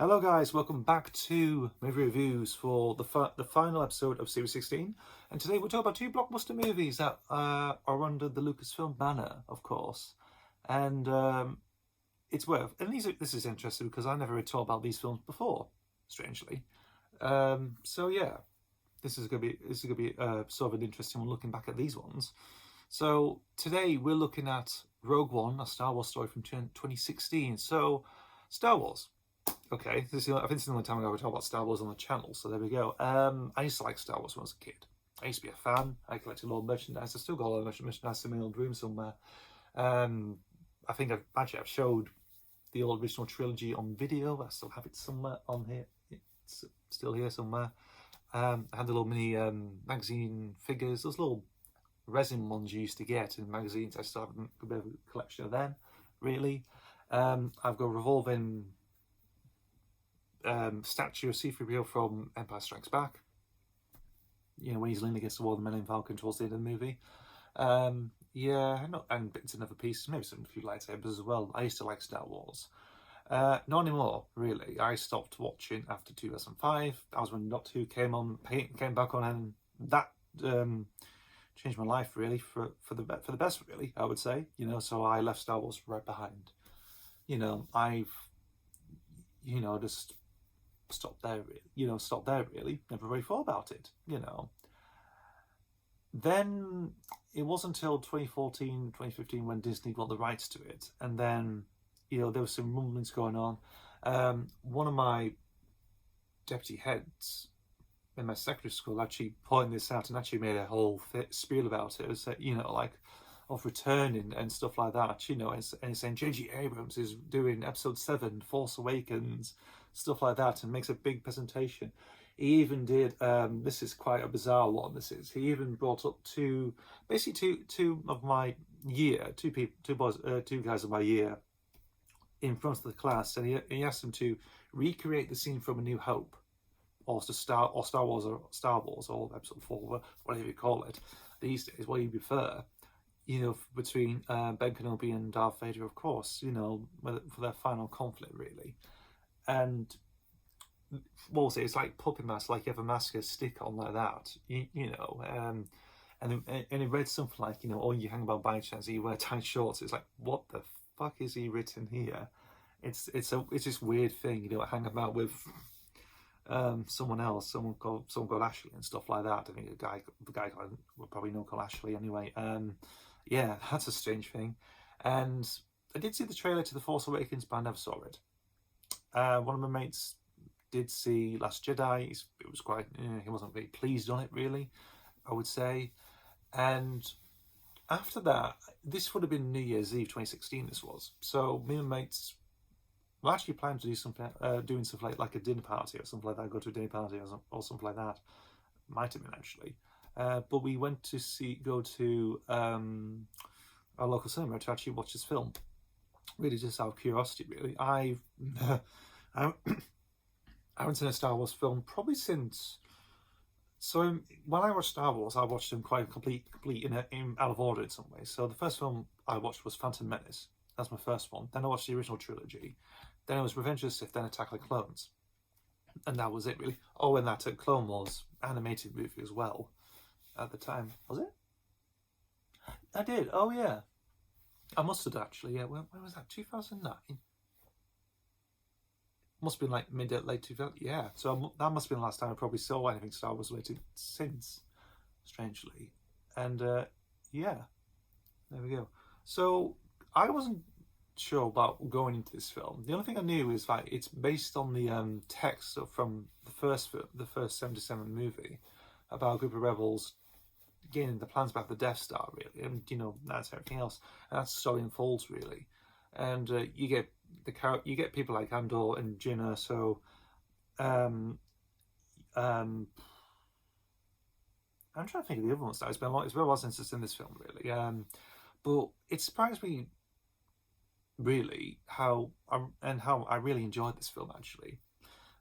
Hello guys, welcome back to movie reviews for the final episode of Series 16. And today we're talking about two blockbuster movies that are under the Lucasfilm banner, of course. And this is interesting because I never really talked about these films before, strangely. So yeah, this is gonna be sort of an interesting one looking back at these ones. So today we're looking at Rogue One, a Star Wars story from 2016. So Star Wars. Okay, I think this is the only time I ever talk about Star Wars on the channel, so there we go. I used to like Star Wars when I was a kid. I used to be a fan. I collected a lot of merchandise. I still got a lot of merchandise in my old room somewhere. I think I've showed the old original trilogy on video. I still have it somewhere on here. It's still here somewhere. I had the little mini magazine figures. Those little resin ones you used to get in magazines. I still have a bit of a collection of them, really. I've got a revolving statue of C-3PO from Empire Strikes Back. You know, when he's leaning against the wall, the Millennium Falcon towards the end of the movie. And bits and other pieces, maybe a few lightsabers as well. I used to like Star Wars. Not anymore, really. I stopped watching after 2005. That was when Doctor Who came back on, and that changed my life really for the best, really. I would say, you know. So I left Star Wars right behind. You know, just stopped there really. Never really thought about it, you know. Then it wasn't until 2014, 2015 when Disney got the rights to it, and then, you know, there was some rumblings going on. One of my deputy heads in my secondary school actually pointed this out and actually made a whole spiel about it. It was, you know, like, of returning and stuff like that, you know, and saying J.J. Abrams is doing episode 7, Force Awakens, stuff like that, and makes a big presentation. He even did, this is quite a bizarre one, he even brought up two guys of my year in front of the class, and he asked them to recreate the scene from A New Hope, or Star Wars, or episode 4, whatever you call it these days, what you prefer. You know, between Ben Kenobi and Darth Vader, of course, you know, for their final conflict, really. And what was it? It's like puppet mask, like you have a mask, a stick on like that, you know. And it read something like, you know, or you hang about by chance, you wear tight shorts. It's like, what the fuck is he written here? It's this weird thing, you know, hang about with someone called Ashley and stuff like that. I think the guy would probably know called Ashley anyway. Yeah, that's a strange thing. And I did see the trailer to The Force Awakens, but I never saw it. One of my mates did see Last Jedi. It was quite, he wasn't very pleased on it, really, I would say. And after that, this would have been New Year's Eve 2016, this was. So me and mates were actually planning to do something, doing stuff like a dinner party or something like that, go to a dinner party or something like that. Might have been, actually. But we went to go to our local cinema to actually watch this film. Really, just out of curiosity, really. I haven't seen a Star Wars film probably since. So when I watched Star Wars, I watched them quite complete in out of order in some ways. So the first film I watched was Phantom Menace. That's my first one. Then I watched the original trilogy. Then it was Revenge of the Sith. Then Attack of the Clones, and that was it, really. Oh, and that Clone Wars animated movie as well. At the time, was it? I did. Oh yeah, I must have actually. Yeah, when was that? 2009. Must have been like late 2000. Yeah, so that must have been the last time I probably saw anything Star Wars related since, strangely. And yeah, there we go. So I wasn't sure about going into this film. The only thing I knew is that it's based on the text from the first 77 movie about a group of rebels gaining the plans about the Death Star, really, and you know, that's everything else, and that's the story unfolds, really. And you get people like Andor and Jyn Erso. I'm trying to think of the other ones now. It's been a while since it's in this film, really. But it surprised me, really, how I really enjoyed this film, actually.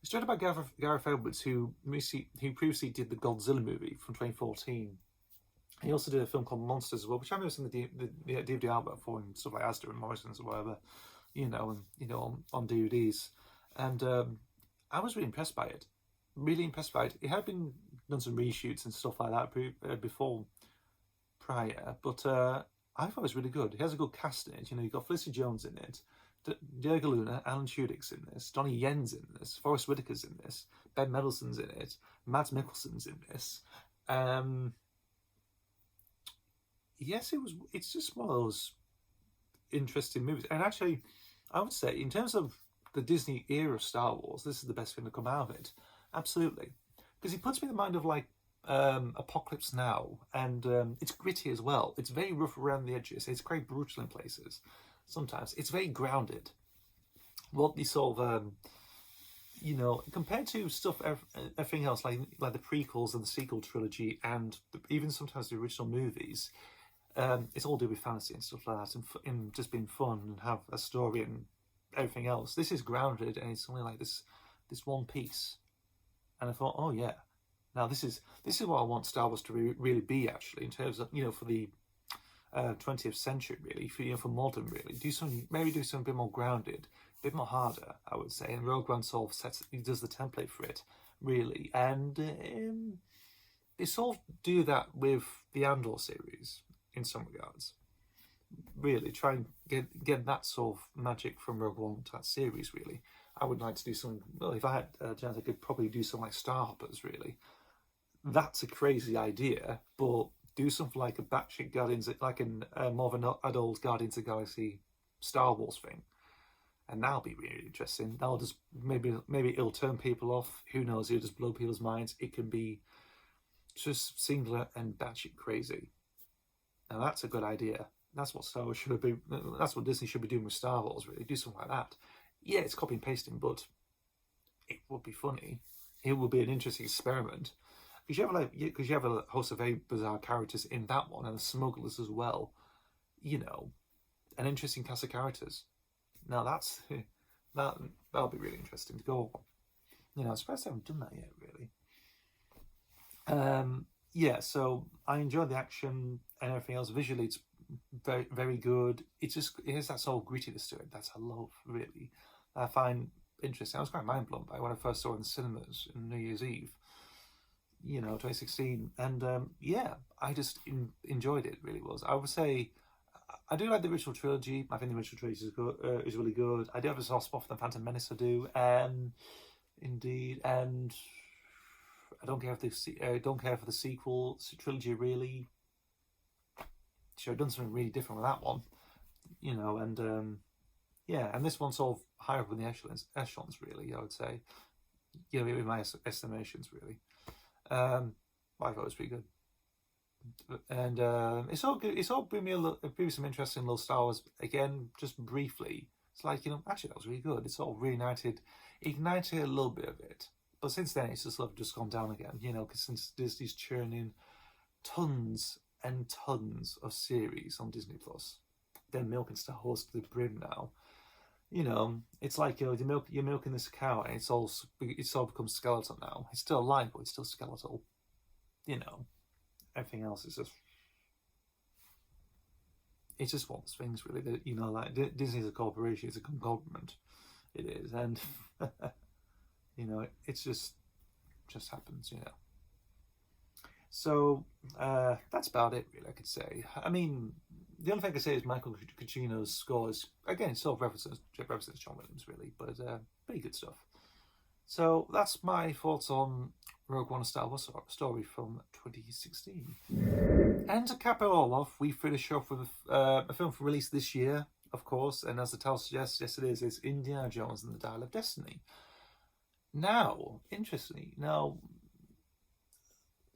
It's directed by Gareth Edwards, who previously did the Godzilla movie from 2014. He also did a film called Monsters as well, which I've never seen the DVD album for, and stuff like Asda and Morrison's or whatever, you know, and on DVDs. And I was really impressed by it. Really impressed by it. It had been done some reshoots and stuff like that before prior, but I thought it was really good. It has a good cast in it. You know, you've got Felicity Jones in it, Diego Luna, Alan Tudyk's in this, Donnie Yen's in this, Forrest Whitaker's in this, Ben Mendelsohn's in it, Mads Mikkelsen's in this. Yes, it's just one of those interesting movies. And actually, I would say, in terms of the Disney era of Star Wars, this is the best thing to come out of it. Absolutely. Because it puts me in the mind of, like, Apocalypse Now, and it's gritty as well. It's very rough around the edges. It's quite brutal in places. Sometimes it's very grounded. What the sort of you know, compared to stuff everything else, like the prequels and the sequel trilogy, and even sometimes the original movies, it's all to do with fantasy and stuff like that, and just being fun and have a story and everything else. This is grounded, and it's something like this one piece. And I thought, oh yeah, now this is what I want Star Wars to really be, actually, in terms of, you know, for the 20th century, really, for modern, really. Maybe do something a bit more grounded, a bit more harder, I would say. And Rogue One sort of does the template for it, really. And they sort of do that with the Andor series in some regards. Really try and get that sort of magic from Rogue One to that series, really. I would like to do something. Well, if I had a chance, I could probably do something like Star Hoppers, really. That's a crazy idea, but do something like a batshit Guardians, like more of an adult Guardians of the Galaxy Star Wars thing, and that'll be really interesting. That'll just maybe it'll turn people off. Who knows? It'll just blow people's minds. It can be just singular and batshit crazy. Now that's a good idea. That's what Star Wars should be. That's what Disney should be doing with Star Wars. Really, do something like that. Yeah, it's copy and pasting, but it would be funny. It would be an interesting experiment. Because you have a host of very bizarre characters in that one, and the smugglers as well. You know, an interesting cast of characters. Now that'll be really interesting to go on. You know, I'm surprised I haven't done that yet, really. Yeah, so I enjoyed the action and everything else. Visually, it's very, very good. It has that sort of grittiness to it. That's I love, really. I find interesting. I was quite mind blown by when I first saw it in the cinemas on New Year's Eve. You know, 2016, and yeah, I just enjoyed it. Really was. I would say I do like the original trilogy. I think the original trilogy is good. Is really good. I do have a soft spot for the Phantom Menace. I do, indeed, and I don't care for the sequel trilogy, really. Should have done something really different with that one, you know, and yeah, and this one's sort of higher up in the echelons, really. I would say, you know, in my estimations, really. I thought it was pretty good, and it's all good. It's all bring me some interesting little Star Wars again, just briefly. It's like, you know, actually that was really good. It's all reignited a little bit of it, but since then it's just gone down again. You know, because since Disney's churning tons and tons of series on Disney Plus, they're milking Star Wars to the brim now. You know, it's like, you know, you're milking this cow, and it's all become skeletal now. It's still alive, but it's still skeletal. You know, everything else is it's just one of those things, really. That, you know, like Disney's a corporation, it's a conglomerate. It is, and you know, it's just happens. You know. So that's about it, really. I could say. I mean, the only thing I can say is Michael Giacchino's score is, again, sort of references John Williams, really, but pretty good stuff. So that's my thoughts on Rogue One: A Star Wars Story from 2016. And to cap it all off, we finish off with a film released this year, of course, and as the title suggests, yes it is, it's Indiana Jones and the Dial of Destiny. Now, interestingly,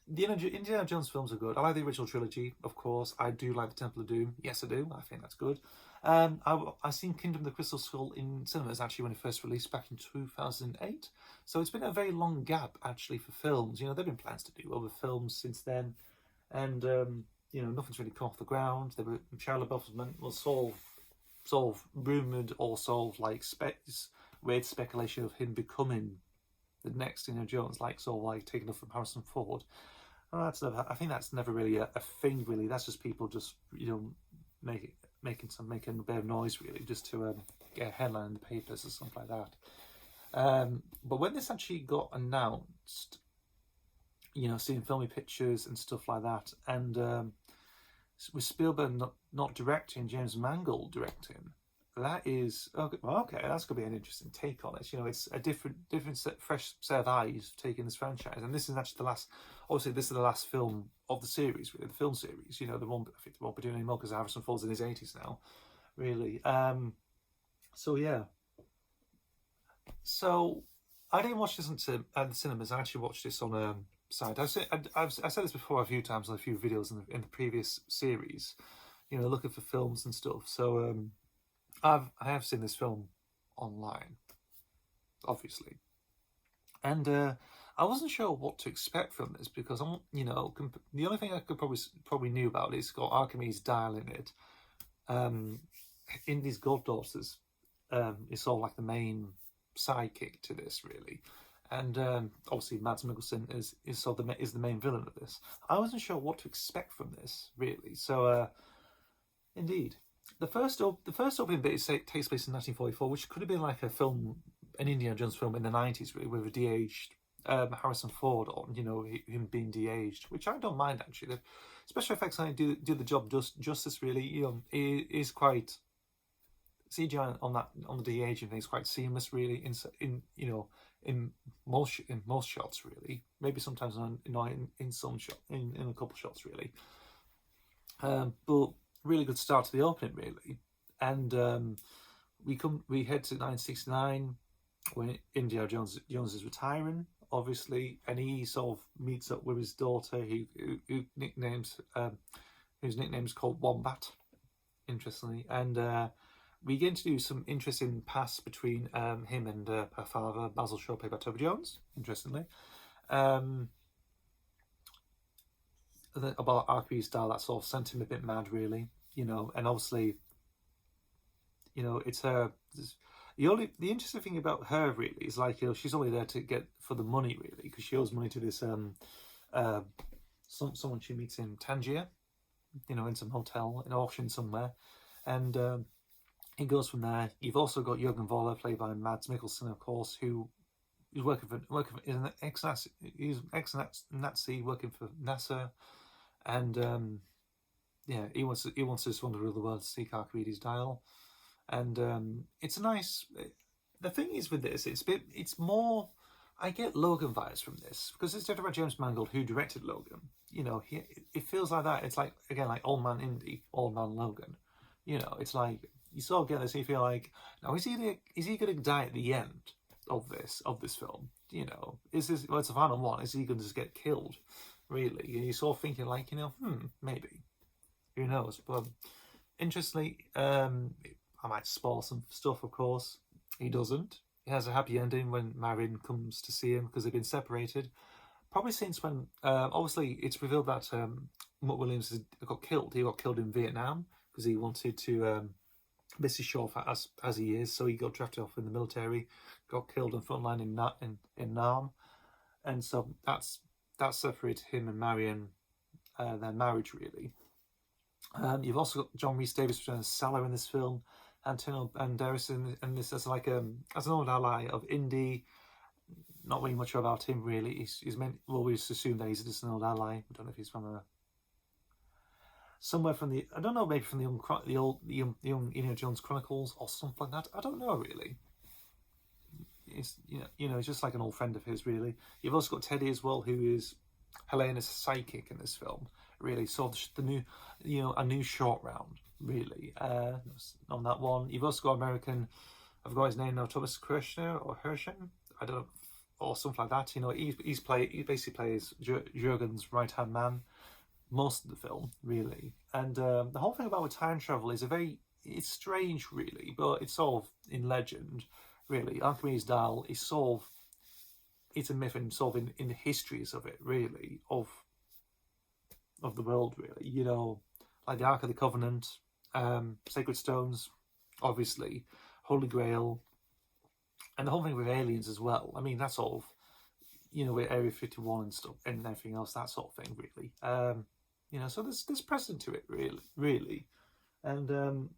the Indiana Jones films are good. I like the original trilogy, of course. I do like the Temple of Doom. Yes, I do. I think that's good. I've seen Kingdom of the Crystal Skull in cinemas, actually, when it first released back in 2008. So it's been a very long gap, actually, for films. You know, there have been plans to do other films since then. And, you know, nothing's really come off the ground. Shia LaBeouf was sort of rumoured, or sort of like weird speculation of him becoming the next Indiana Jones, like sort of like taken up from Harrison Ford. I think that's never really a thing, really. That's just people just, you know, making a bit of noise, really, just to get a headline in the papers or something like that. But when this actually got announced, seeing filmy pictures and stuff like that, and with Spielberg not directing, James Mangold directing, that is okay. Well, okay, that's gonna be an interesting take on it. It's a different fresh set of eyes taking this franchise, and this is actually the last. Obviously, this is the last film of the series, really, the film series. The one I think they won't be doing anymore because Harrison Ford's in his 80s now, really. So yeah. So I didn't watch this at the cinemas. I actually watched this on site. I've said this before a few times in a few videos in the previous series. Looking for films and stuff. So I have seen this film online, obviously, and I wasn't sure what to expect from this because the only thing I could probably knew about it is got Archimedes' dial in it. Indy's Goddaughters is sort of like the main sidekick to this, really, and obviously Mads Mikkelsen is the main villain of this. I wasn't sure what to expect from this, really. So indeed, the first opening bit takes place in 1944, which could have been like an Indiana Jones film in the 90s, really, with a de-aged Harrison Ford on, him being de-aged, which I don't mind actually. The special effects I do the job justice, really. It is quite CGI on the de-aging thing is quite seamless, really. In most shots, really. Maybe sometimes in some shot in a couple shots, really. But really good start to the opening, really, and we head to 1969 when Indiana Jones is retiring, obviously, and he sort of meets up with his daughter, whose nickname is called Wombat, interestingly, and we get to do some interesting paths between him and her father, Basil Shaw, played by Toby Jones, interestingly. About Archimedes' style, that sort of sent him a bit mad, really, and obviously, it's her. The interesting thing about her, really, is like, she's only there to get for the money, really, because she owes money to this someone she meets in Tangier, in some hotel, in auction somewhere, and it goes from there. You've also got Jürgen Voller, played by Mads Mikkelsen, of course, who is working for he's ex-Nazi working for NASA, and he wants to just wander around the world to seek Archimedes' dial, and it's a nice. The thing is with this, it's more. I get Logan vibes from this because it's directed by James Mangold, who directed Logan. It feels like that. It's like, again, like Old Man Indy, Old Man Logan. It's like you sort of get this. You feel like, now is he going to die at the end of this film? Is this? Well, it's the final one. Is he going to just get killed? Really? And you're sort of thinking like, maybe. Who knows? But interestingly, I might spoil some stuff. Of course, he doesn't. He has a happy ending when Marion comes to see him because they've been separated. Probably since when, obviously, it's revealed that Mutt Williams got killed. He got killed in Vietnam because he wanted to basically show off as he is. So he got drafted off in the military, got killed on front line in Nam, and so that separated him and Marion, their marriage, really. You've also got John Rhys Davies returning as Salah in this film, Antonio Banderas in this as an old ally of Indy. Not really much about him, really. We'll always assume that he's just an old ally. I don't know if he's from somewhere from I don't know, maybe from the young Indiana Jones Chronicles or something like that. I don't know, really. It's he's just like an old friend of his, really. You've also got Teddy as well, who is Helena's psychic in this film. Really, so the new, a new short round, really. On that one, you've also got American. I've got his name now, Thomas Kirshner or Herschen. I don't know, or something like that. He basically plays Jürgen's right hand man most of the film, really. And the whole thing about time travel is it's strange, really, but it's sort of in legend, really. Archimedes' dial is sort of, it's a myth and sort of in the histories of it, really, of the world, really. Like the Ark of the Covenant, Sacred Stones, obviously, Holy Grail, and the whole thing with aliens as well. I mean, that's sort of, with Area 51 and stuff and everything else, that sort of thing, really. So there's precedent to it, really. And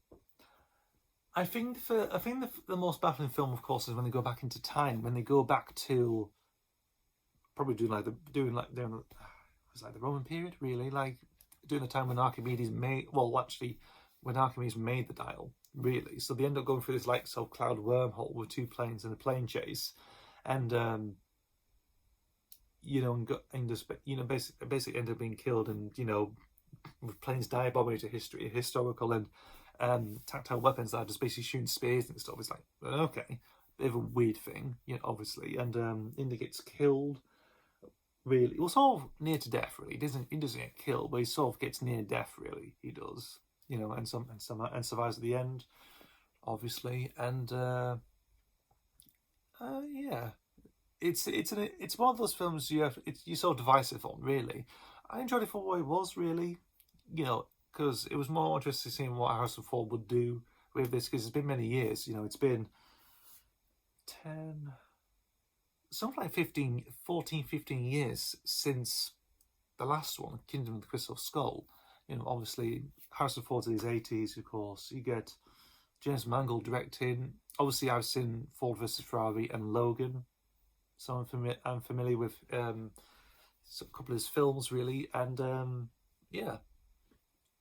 I think the most baffling film, of course, is when they go back into time. When they go back to probably doing was like the Roman period, really, like during the time when Archimedes made, well, actually, when Archimedes made the dial, really. So they end up going through this like sort of cloud wormhole with two planes in a plane chase, and and just basically end up being killed, and with planes dive to history, historical and tactile weapons that are just basically shooting spears and stuff. It's like, okay, bit of a weird thing, obviously. And Indy gets killed. Really, well, sort of near to death. Really, he doesn't get killed, but he sort of gets near death. Really, he does. And survives at the end, obviously. And yeah, it's one of those films you're sort of divisive on. Really, I enjoyed it for what it was. Really, because it was more interesting seeing what Harrison Ford would do with this, because it's been many years. It's been 10, something like 15 years since the last one, Kingdom of the Crystal Skull. Obviously, Harrison Ford's in his 80s, of course. You get James Mangold directing. Obviously, I've seen Ford versus Ferrari and Logan, so I'm familiar with a couple of his films, really. And yeah,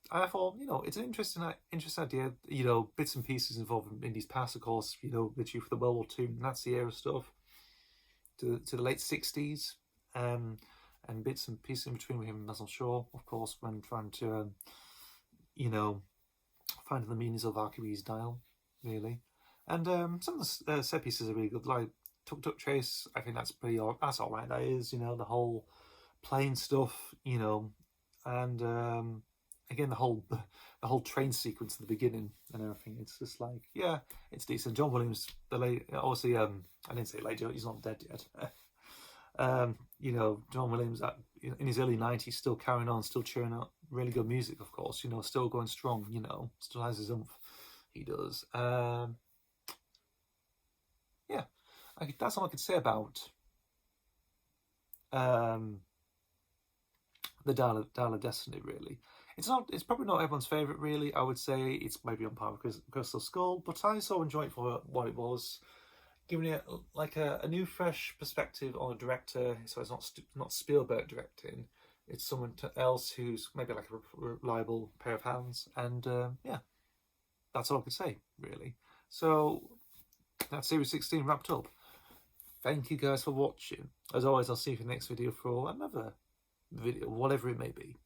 I thought, it's an interesting idea. Bits and pieces involving Indy's past, of course. The Chief of the World War II Nazi era stuff to the late 60s, and bits and pieces in between with him and Basil Shaw, of course, when trying to, finding the meanings of Archimedes' dial, really. And some of the set pieces are really good, like Tuk Tuk Chase. I think that's that's all right. That is, the whole plane stuff, and again the whole train sequence at the beginning and everything. It's just like, yeah, it's decent. John Williams, obviously, I didn't say late. He's not dead yet. John Williams in his early 90s, still carrying on, still churning out really good music, of course. Still going strong. Still has his oomph. He does. Yeah, that's all I could say about the Dial of Destiny, really. It's probably not everyone's favourite, really. I would say it's maybe on par with Crystal Skull, but I so enjoyed it for what it was, giving it like a new, fresh perspective on a director. So it's not Spielberg directing; it's someone else who's maybe like a reliable pair of hands. And yeah, that's all I could say, really. So that's Series 16 wrapped up. Thank you guys for watching. As always, I'll see you in the next video for another video, whatever it may be.